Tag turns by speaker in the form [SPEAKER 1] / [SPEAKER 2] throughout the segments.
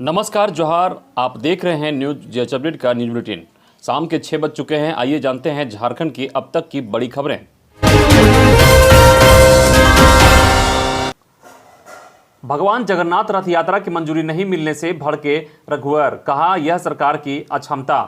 [SPEAKER 1] नमस्कार जोहार। आप देख रहे हैं न्यूज जच अपडेट का न्यूज बुलेटिन। शाम के 6 बज चुके हैं। आइए जानते हैं झारखंड की अब तक की बड़ी खबरें। भगवान जगन्नाथ रथ यात्रा की मंजूरी नहीं मिलने से भड़के रघुवर, कहा यह सरकार की अक्षमता।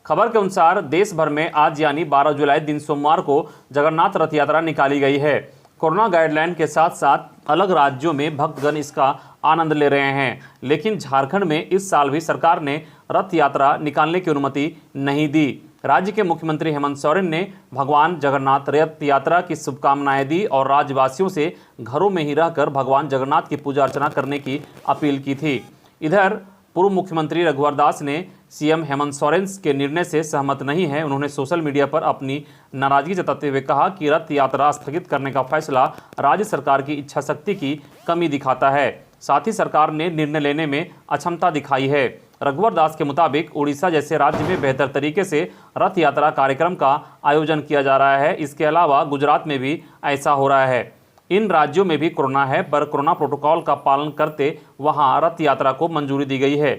[SPEAKER 1] खबर के अनुसार देश भर में आज यानी 12 जुलाई दिन सोमवार को जगन्नाथ रथ यात्रा निकाली गई है। कोरोना गाइडलाइन के साथ साथ अलग राज्यों में भक्तगण इसका आनंद ले रहे हैं, लेकिन झारखंड में इस साल भी सरकार ने रथ यात्रा निकालने की अनुमति नहीं दी। राज्य के मुख्यमंत्री हेमंत सोरेन ने भगवान जगन्नाथ रथ यात्रा की शुभकामनाएं दी और राज्यवासियों से घरों में ही रहकर भगवान जगन्नाथ की पूजा अर्चना करने की अपील की थी। इधर पूर्व मुख्यमंत्री रघुवर दास ने सीएम हेमंत सोरेन के निर्णय से सहमत नहीं है। उन्होंने सोशल मीडिया पर अपनी नाराजगी जताते हुए कहा कि रथ यात्रा स्थगित करने का फैसला राज्य सरकार की इच्छा शक्ति की कमी दिखाता है, साथ ही सरकार ने निर्णय लेने में अक्षमता दिखाई है। रघुवर दास के मुताबिक उड़ीसा जैसे राज्य में बेहतर तरीके से रथ यात्रा कार्यक्रम का आयोजन किया जा रहा है। इसके अलावा गुजरात में भी ऐसा हो रहा है। इन राज्यों में भी कोरोना है, पर कोरोना प्रोटोकॉल का पालन करते वहां रथ यात्रा को मंजूरी दी गई है।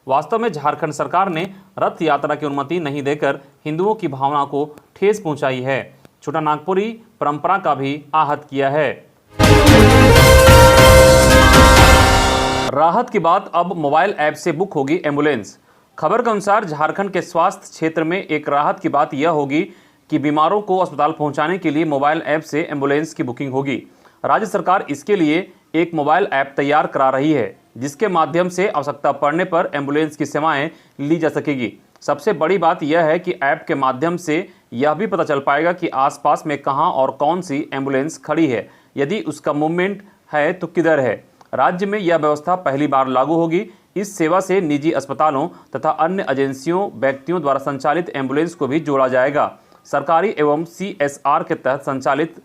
[SPEAKER 1] वास्तव में झारखंड सरकार ने रथ यात्रा की अनुमति नहीं देकर हिंदुओं की भावना को ठेस पहुंचाई है। छोटा नागपुरी परंपरा का भी आहत किया है। राहत की बात, अब मोबाइल ऐप से बुक होगी एम्बुलेंस। खबर के अनुसार झारखंड के स्वास्थ्य क्षेत्र में एक राहत की बात यह होगी कि बीमारों को अस्पताल पहुंचाने के लिए मोबाइल ऐप से एम्बुलेंस की बुकिंग होगी। राज्य सरकार इसके लिए एक मोबाइल ऐप तैयार करा रही है, जिसके माध्यम से आवश्यकता पड़ने पर एम्बुलेंस की सेवाएं ली जा सकेगी। सबसे बड़ी बात यह है कि ऐप के माध्यम से यह भी पता चल पाएगा कि आसपास में कहां और कौन सी एम्बुलेंस खड़ी है, यदि उसका मूवमेंट है तो किधर है। राज्य में यह व्यवस्था पहली बार लागू होगी। इस सेवा से निजी अस्पतालों तथा अन्य एजेंसियों व्यक्तियों द्वारा संचालित एम्बुलेंस को भी जोड़ा जाएगा। सरकारी एवं CSR के तहत संचालित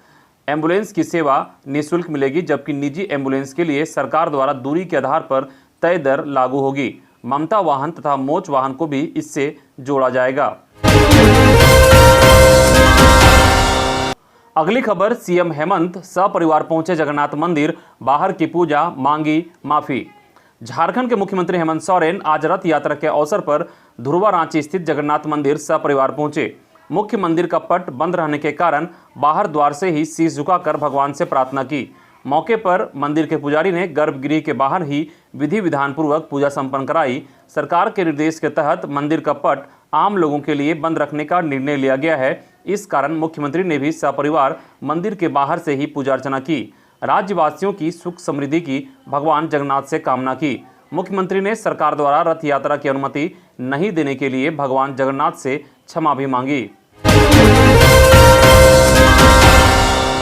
[SPEAKER 1] एम्बुलेंस की सेवा निःशुल्क मिलेगी, जबकि निजी एम्बुलेंस के लिए सरकार द्वारा दूरी के आधार पर तय दर लागू होगी। ममता वाहन तथा मोच वाहन को भी इससे जोड़ा जाएगा। अगली खबर, सीएम हेमंत सपरिवार पहुंचे जगन्नाथ मंदिर, बाहर की पूजा मांगी माफी। झारखंड के मुख्यमंत्री हेमंत सोरेन आज रथ यात्रा के अवसर पर धुरवा रांची स्थित जगन्नाथ मंदिर सपरिवार पहुंचे। मुख्य मंदिर का पट बंद रहने के कारण बाहर द्वार से ही शीश झुकाकर भगवान से प्रार्थना की। मौके पर मंदिर के पुजारी ने गर्भगृह के बाहर ही विधि विधान पूर्वक पूजा संपन्न कराई। सरकार के निर्देश के तहत मंदिर का पट आम लोगों के लिए बंद रखने का निर्णय लिया गया है। इस कारण मुख्यमंत्री ने भी सपरिवार मंदिर के बाहर से ही पूजा अर्चना की। राज्यवासियों की सुख समृद्धि की भगवान जगन्नाथ से कामना की। मुख्यमंत्री ने सरकार द्वारा रथ यात्रा की अनुमति नहीं देने के लिए भगवान जगन्नाथ से क्षमा भी मांगी।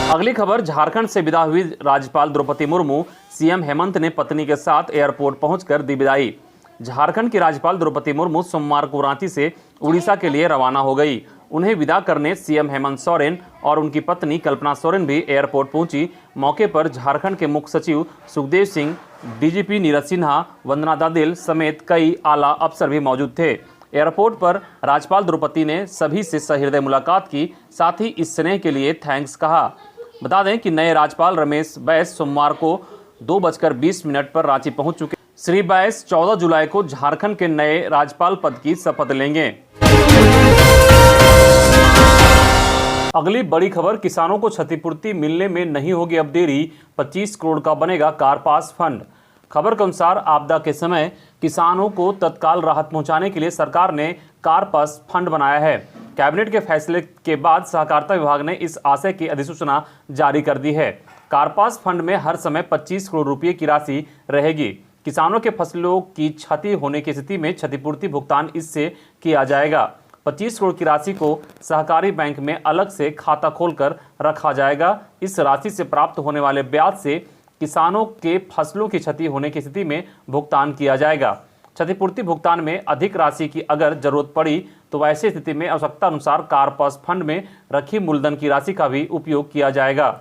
[SPEAKER 1] अगली खबर, झारखंड से विदा हुई राज्यपाल द्रौपदी मुर्मू, सीएम हेमंत ने पत्नी के साथ एयरपोर्ट पहुंचकर दी विदाई। झारखंड की राज्यपाल द्रौपदी मुर्मू सोमवार को रांची से उड़ीसा के लिए रवाना हो गई। उन्हें विदा करने सीएम हेमंत सोरेन और उनकी पत्नी कल्पना सोरेन भी एयरपोर्ट पहुंची। मौके पर झारखंड के मुख्य सचिव सुखदेव सिंह, डीजीपी नीरज सिन्हा, वंदना दादिल समेत कई आला अफसर भी मौजूद थे। एयरपोर्ट पर राज्यपाल द्रौपदी ने सभी से सहृदय मुलाकात की, साथ ही इस स्नेह के लिए थैंक्स कहा। बता दें कि नए राज्यपाल रमेश बैस सोमवार को 2:20 पर रांची पहुंच चुके। श्री बैस 14 जुलाई को झारखंड के नए राज्यपाल पद की शपथ लेंगे। अगली बड़ी खबर, किसानों को क्षतिपूर्ति मिलने में नहीं होगी अब देरी, 25 करोड़ का बनेगा कारपास फंड। खबर के अनुसार आपदा के समय किसानों को तत्काल राहत पहुंचाने के लिए सरकार ने कारपास फंड बनाया है। कैबिनेट के फैसले के बाद सहकारिता विभाग ने इस आशय की अधिसूचना जारी कर दी है। कारपास फंड में हर समय 25 करोड़ रुपए की राशि रहेगी। किसानों के फसलों की क्षति होने की स्थिति में क्षतिपूर्ति भुगतान इससे किया जाएगा। 25 करोड़ की राशि को सहकारी बैंक में अलग से खाता खोलकर रखा जाएगा। इस राशि से प्राप्त होने वाले ब्याज से किसानों के फसलों की क्षति होने की स्थिति में भुगतान किया जाएगा। क्षतिपूर्ति भुगतान में अधिक राशि की अगर जरूरत पड़ी तो वैसी स्थिति में आवश्यकता अनुसार कारपास फंड में रखी मूलधन की राशि का भी उपयोग किया जाएगा।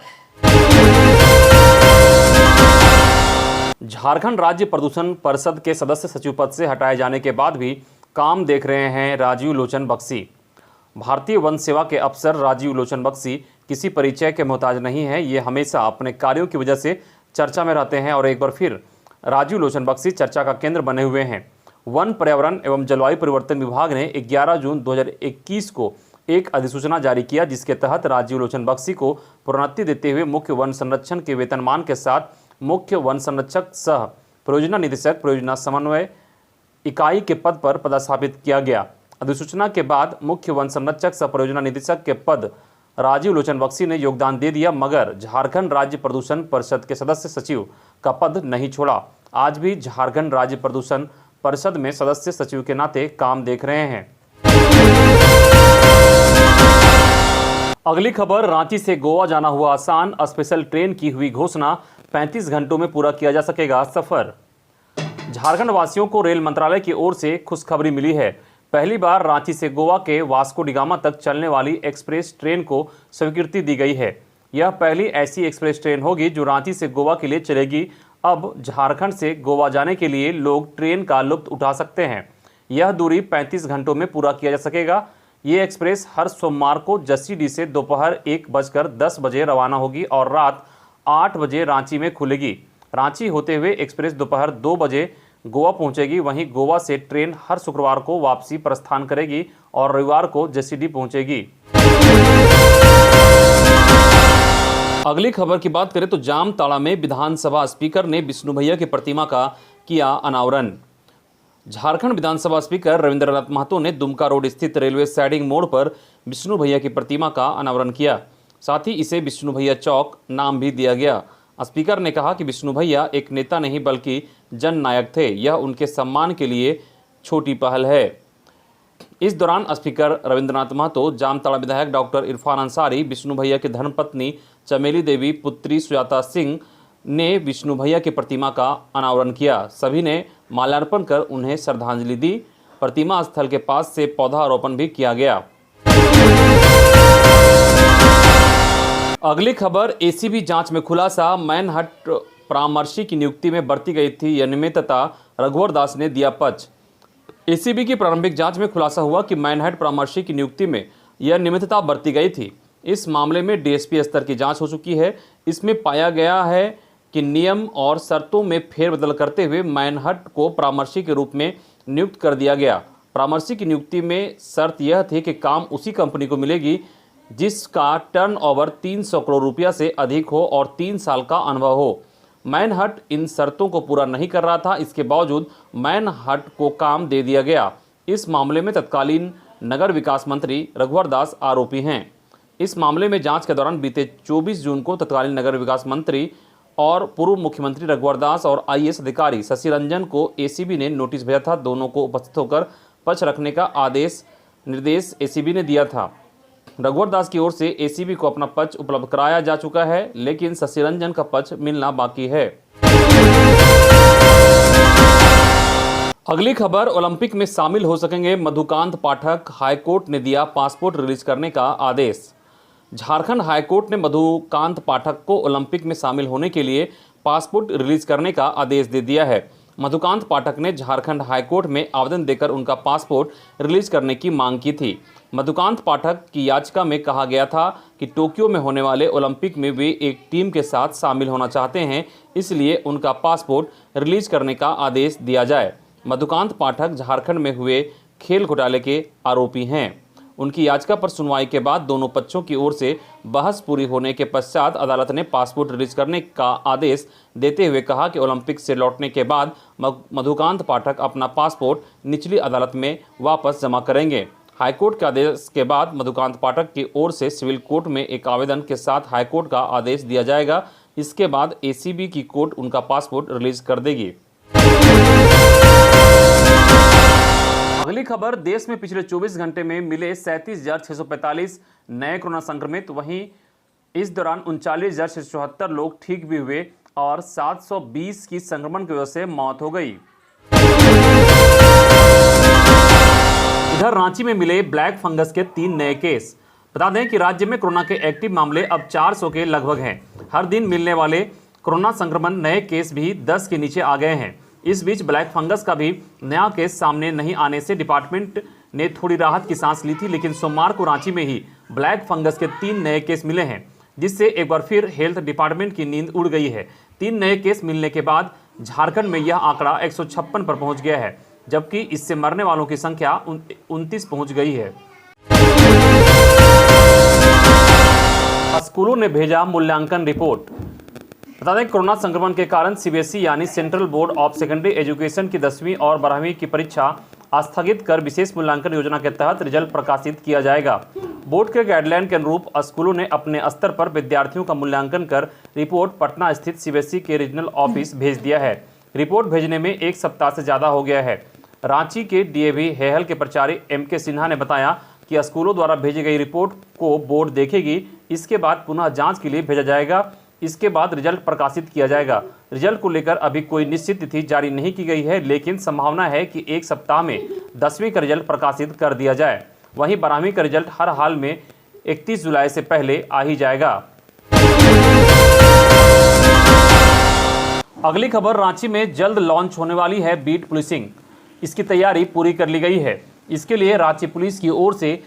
[SPEAKER 1] झारखंड राज्य प्रदूषण परिषद के सदस्य सचिव पद से हटाए जाने के बाद भी काम देख रहे हैं राजीव लोचन बख्शी। भारतीय वन सेवा के अफसर राजीव लोचन बख्शी किसी परिचय के मोहताज नहीं है। ये हमेशा अपने कार्यों की वजह से चर्चा में रहते हैं और एक बार फिर राजीव लोचन बख्शी चर्चा का केंद्र बने हुए हैं। वन, पर्यावरण एवं जलवायु परिवर्तन विभाग ने 11 जून 2021 को एक अधिसूचना जारी किया, जिसके तहत राजीव लोचन बख्शी को प्रोन्नति देते हुए मुख्य वन संरक्षण के वेतनमान के साथ मुख्य वन संरक्षक सह परियोजना निदेशक परियोजना समन्वय इकाई के पद पर पदस्थापित किया गया। अधिसूचना के बाद मुख्य वन संरक्षक सह परियोजना निदेशक के पद राजीव लोचन बख्शी ने योगदान दे दिया, मगर झारखंड राज्य प्रदूषण परिषद के सदस्य सचिव का पद नहीं छोड़ा। आज भी झारखंड राज्य प्रदूषण परिषद में सदस्य सचिव के नाते काम देख रहे हैं। अगली खबर, रांची से गोवा जाना हुआ आसान, स्पेशल ट्रेन की हुई घोषणा, 35 घंटों में पूरा किया जा सकेगा सफर। झारखंड वासियों को रेल मंत्रालय की ओर से खुशखबरी मिली है। पहली बार रांची से गोवा के वास्को डिगामा तक चलने वाली एक्सप्रेस ट्रेन को स्वीकृति दी गई है। यह पहली ऐसी एक्सप्रेस ट्रेन होगी जो रांची से गोवा के लिए चलेगी। अब झारखंड से गोवा जाने के लिए लोग ट्रेन का लुत्फ उठा सकते हैं। यह दूरी 35 घंटों में पूरा किया जा सकेगा। ये एक्सप्रेस हर सोमवार को जसीडीह से दोपहर 1:10 बजे रवाना होगी और रात 8 बजे रांची में खुलेगी। रांची होते हुए एक्सप्रेस दोपहर 2 बजे गोवा पहुंचेगी। वहीं गोवा से ट्रेन हर शुक्रवार को वापसी प्रस्थान करेगी और रविवार को जसीडीह पहुंचेगी। अगली खबर की बात करें तो जामताड़ा में विधानसभा स्पीकर ने विष्णु भैया की प्रतिमा का किया अनावरण। झारखंड विधानसभा स्पीकर रविंद्रनाथ महतो ने दुमका रोड स्थित रेलवे साइडिंग मोड़ पर विष्णु भैया की प्रतिमा का अनावरण किया। साथ ही इसे विष्णु भैया चौक नाम भी दिया गया। स्पीकर ने कहा कि विष्णु भैया एक नेता नहीं बल्कि जननायक थे। यह उनके सम्मान के लिए छोटी पहल है। इस दौरान स्पीकर रविंद्रनाथ महतो, जामताड़ा विधायक डॉक्टर इरफान अंसारी, विष्णु भैया की धर्मपत्नी चमेली देवी, पुत्री सुजाता सिंह ने विष्णु भैया की प्रतिमा का अनावरण किया। सभी ने माल्यार्पण कर उन्हें श्रद्धांजलि दी। प्रतिमा स्थल के पास से पौधारोपण भी किया गया। अगली खबर, एसीबी जांच में खुलासा, मैनहट्ट परामर्शी की नियुक्ति में बरती गई थी अनियमितता, रघुवर दास ने दिया पक्ष। एसीबी की प्रारंभिक जांच में खुलासा हुआ कि मैनहट्ट परामर्शी की नियुक्ति में यह अनियमितता बरती गई थी। इस मामले में डीएसपी स्तर की जांच हो चुकी है। इसमें पाया गया है कि नियम और शर्तों में फेरबदल करते हुए मैनहट्ट को परामर्शी के रूप में नियुक्त कर दिया गया। परामर्शी की नियुक्ति में शर्त यह थी कि काम उसी कंपनी को मिलेगी जिसका टर्नओवर 300 करोड़ रुपया से अधिक हो और 3 साल का अनुभव हो। मैनहट्ट इन शर्तों को पूरा नहीं कर रहा था। इसके बावजूद मैनहट्ट को काम दे दिया गया। इस मामले में तत्कालीन नगर विकास मंत्री रघुवर दास आरोपी हैं। इस मामले में जांच के दौरान बीते 24 जून को तत्कालीन नगर विकास मंत्री और पूर्व मुख्यमंत्री रघुवर दास और आईएएस अधिकारी शशि रंजन को एसीबी ने नोटिस भेजा था। दोनों को उपस्थित होकर पक्ष रखने का निर्देश एसीबी ने दिया था। रघुवर दास की ओर से एसीबी को अपना पक्ष उपलब्ध कराया जा चुका है, लेकिन शशि रंजन का पक्ष मिलना बाकी है। अगली खबर, ओलंपिक में शामिल हो सकेंगे मधुकांत पाठक, हाईकोर्ट ने दिया पासपोर्ट रिलीज करने का आदेश। झारखंड हाईकोर्ट ने मधुकांत पाठक को ओलंपिक में शामिल होने के लिए पासपोर्ट रिलीज करने का आदेश दे दिया है। मधुकांत पाठक ने झारखंड हाईकोर्ट में आवेदन देकर उनका पासपोर्ट रिलीज करने की मांग की थी। मधुकांत पाठक की याचिका में कहा गया था कि टोक्यो में होने वाले ओलंपिक में वे एक टीम के साथ शामिल होना चाहते हैं, इसलिए उनका पासपोर्ट रिलीज करने का आदेश दिया जाए। मधुकांत पाठक झारखंड में हुए खेल घोटाले के आरोपी हैं। उनकी याचिका पर सुनवाई के बाद दोनों पक्षों की ओर से बहस पूरी होने के पश्चात अदालत ने पासपोर्ट रिलीज करने का आदेश देते हुए कहा कि ओलंपिक से लौटने के बाद मधुकांत पाठक अपना पासपोर्ट निचली अदालत में वापस जमा करेंगे। हाईकोर्ट के आदेश के बाद मधुकांत पाठक की ओर से सिविल कोर्ट में एक आवेदन के साथ हाईकोर्ट का आदेश दिया जाएगा। इसके बाद एसीबी की कोर्ट उनका पासपोर्ट रिलीज कर देगी। अगली खबर, देश में पिछले 24 घंटे में मिले 37,645 नए कोरोना संक्रमित। वहीं इस दौरान 39,674 लोग ठीक भी हुए और 720 की संक्रमण की वजह से मौत हो गई। इधर रांची में मिले ब्लैक फंगस के 3 नए केस। बता दें कि राज्य में कोरोना के एक्टिव मामले अब 400 के लगभग हैं। हर दिन मिलने वाले कोरोना संक्रमण नए केस भी 10 के नीचे आ गए हैं। इस बीच ब्लैक फंगस का भी नया केस सामने नहीं आने से डिपार्टमेंट ने थोड़ी राहत की सांस ली थी, लेकिन सोमवार को रांची में ही ब्लैक फंगस के 3 नए केस मिले हैं, जिससे एक बार फिर हेल्थ डिपार्टमेंट की नींद उड़ गई है। 3 नए केस मिलने के बाद झारखंड में यह आंकड़ा 156 पर पहुंच गया है, जबकि इससे मरने वालों की संख्या 29 पहुंच गई है। स्कूलों ने भेजा मूल्यांकन रिपोर्ट। बता दें, कोरोना संक्रमण के कारण सीबीएसई यानी central board of secondary education की 10वीं और 12वीं की परीक्षा स्थगित कर विशेष मूल्यांकन योजना के तहत रिजल्ट प्रकाशित किया जाएगा। बोर्ड के गाइडलाइन के अनुरूप स्कूलों ने अपने स्तर पर विद्यार्थियों का मूल्यांकन कर रिपोर्ट पटना स्थित सीबीएसई के रीजनल ऑफिस भेज दिया है। रिपोर्ट भेजने में 1 सप्ताह से ज़्यादा हो गया है। रांची के डीएवी हेहल के प्राचार्य एमके सिन्हा ने बताया कि स्कूलों द्वारा भेजी गई रिपोर्ट को बोर्ड देखेगी, इसके बाद पुनः जांच के लिए भेजा जाएगा। इसके बाद रिजल्ट प्रकाशित किया जाएगा। रिजल्ट को लेकर अभी कोई निश्चित तिथि जारी नहीं की गई है, लेकिन संभावना है कि 1 सप्ताह में 10वीं का रिजल्ट प्रकाशित कर दिया जाए। वहीं 12वीं का रिजल्ट हर हाल में 31 जुलाई से पहले आ ही जाएगा। अगली खबर, रांची में जल्द लॉन्च होने वाली है बीट पुलिसिंग। इसकी तैयारी पूरी कर ली गई है। इसके लिए रांची पुलिस की ओर से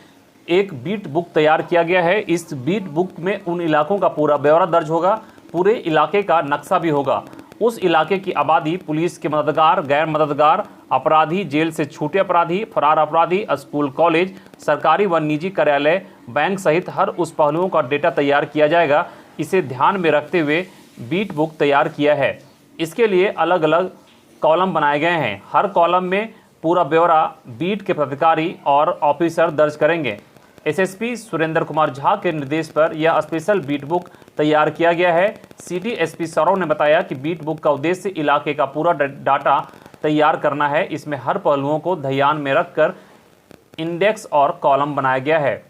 [SPEAKER 1] एक बीट बुक तैयार किया गया है। इस बीट बुक में उन इलाकों का पूरा ब्यौरा दर्ज होगा, पूरे इलाके का नक्शा भी होगा। उस इलाके की आबादी, पुलिस के मददगार, गैर मददगार, अपराधी, जेल से छूटे अपराधी, फरार अपराधी, स्कूल, कॉलेज, सरकारी व निजी कार्यालय, बैंक सहित हर उस पहलुओं का डेटा तैयार किया जाएगा। इसे ध्यान में रखते हुए बीट बुक तैयार किया है। इसके लिए अलग अलग कॉलम बनाए गए हैं। हर कॉलम में पूरा ब्यौरा बीट के पदाधिकारी और ऑफिसर दर्ज करेंगे। एसएसपी सुरेंद्र कुमार झा के निर्देश पर यह स्पेशल बीट बुक तैयार किया गया है। सिटी एसपी सौरव ने बताया कि बीट बुक का उद्देश्य इलाके का पूरा डाटा तैयार करना है। इसमें हर पहलुओं को ध्यान में रखकर इंडेक्स और कॉलम बनाया गया है।